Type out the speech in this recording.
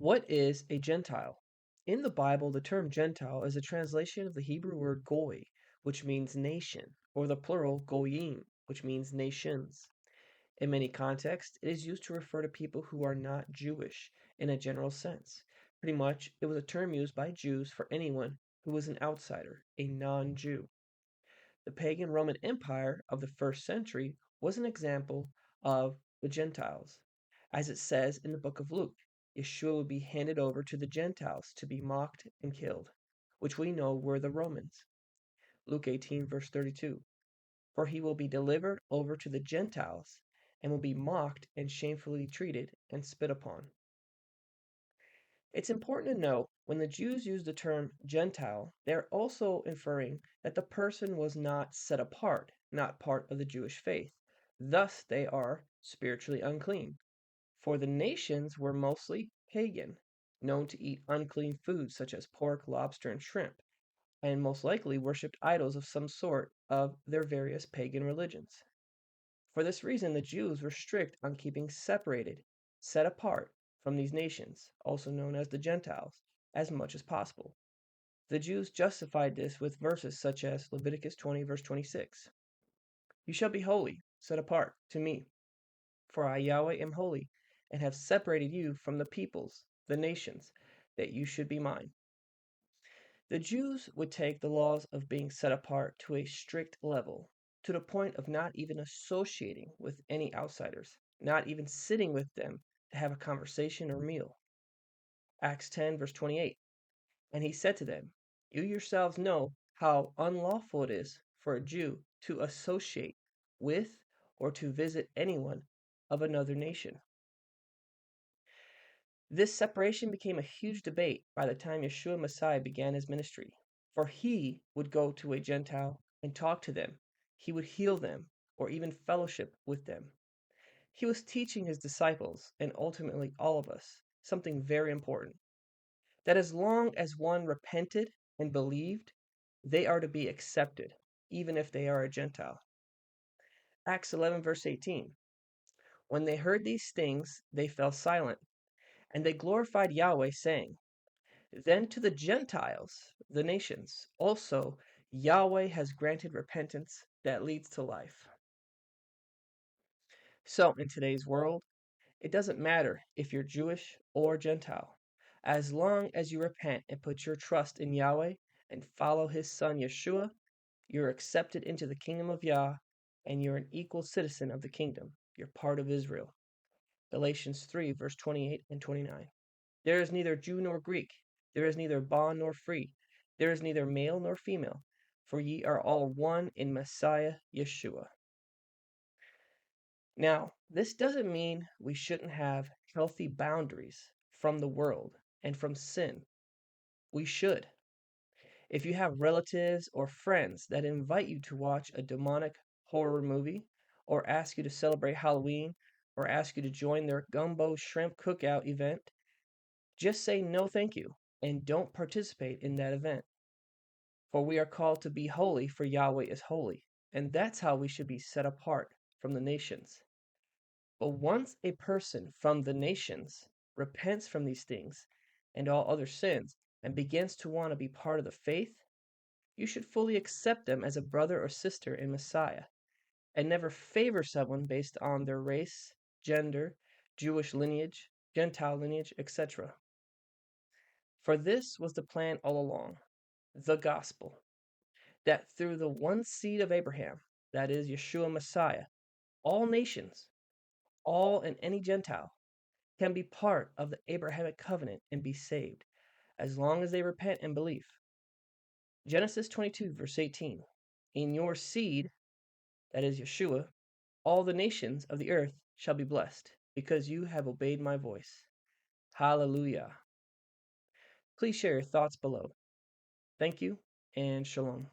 What is a Gentile? In the Bible, the term Gentile is a translation of the Hebrew word goy, which means nation, or the plural goyim, which means nations. In many contexts, it is used to refer to people who are not Jewish in a general sense. Pretty much, it was a term used by Jews for anyone who was an outsider, a non Jew. The pagan Roman Empire of the first century was an example of the Gentiles. As it says in the book of Luke, Yeshua would be handed over to the Gentiles to be mocked and killed, which we know were the Romans. Luke 18, verse 32. For he will be delivered over to the Gentiles and will be mocked and shamefully treated and spit upon. It's important to note when the Jews use the term Gentile, they are also inferring that the person was not set apart, not part of the Jewish faith. Thus, they are spiritually unclean. For the nations were mostly pagan, known to eat unclean foods such as pork, lobster, and shrimp, and most likely worshipped idols of some sort of their various pagan religions. For this reason, the Jews were strict on keeping separated, set apart from these nations, also known as the Gentiles, as much as possible. The Jews justified this with verses such as Leviticus 20, verse 26. You shall be holy, set apart to me, for I, Yahweh, am holy, and have separated you from the peoples, the nations, that you should be mine. The Jews would take the laws of being set apart to a strict level, to the point of not even associating with any outsiders, not even sitting with them to have a conversation or meal. Acts 10, verse 28. And he said to them, You yourselves know how unlawful it is for a Jew to associate with or to visit anyone of another nation. This separation became a huge debate by the time Yeshua Messiah began his ministry, for he would go to a Gentile and talk to them. He would heal them or even fellowship with them. He was teaching his disciples, and ultimately all of us, something very important, that as long as one repented and believed, they are to be accepted, even if they are a Gentile. Acts 11, verse 18. When they heard these things, they fell silent, and they glorified Yahweh, saying, Then to the Gentiles, the nations, also Yahweh has granted repentance that leads to life. So, in today's world, it doesn't matter if you're Jewish or Gentile. As long as you repent and put your trust in Yahweh and follow his son Yeshua, you're accepted into the kingdom of Yah and you're an equal citizen of the kingdom. You're part of Israel. Galatians 3, verse 28 and 29. There is neither Jew nor Greek. There is neither bond nor free. There is neither male nor female. For ye are all one in Messiah Yeshua. Now, this doesn't mean we shouldn't have healthy boundaries from the world and from sin. We should. If you have relatives or friends that invite you to watch a demonic horror movie, or ask you to celebrate Halloween, or ask you to join their gumbo shrimp cookout event, just say no thank you and don't participate in that event. For we are called to be holy, for Yahweh is holy, and that's how we should be set apart from the nations. But once a person from the nations repents from these things and all other sins and begins to want to be part of the faith, you should fully accept them as a brother or sister in Messiah and never favor someone based on their race, gender, Jewish lineage, Gentile lineage, etc. For this was the plan all along, the gospel, that through the one seed of Abraham, that is Yeshua Messiah, all nations, all and any Gentile, can be part of the Abrahamic covenant and be saved, as long as they repent and believe. Genesis 22, verse 18. In your seed, that is Yeshua, all the nations of the earth shall be blessed, because you have obeyed my voice. Hallelujah. Please share your thoughts below. Thank you, and shalom.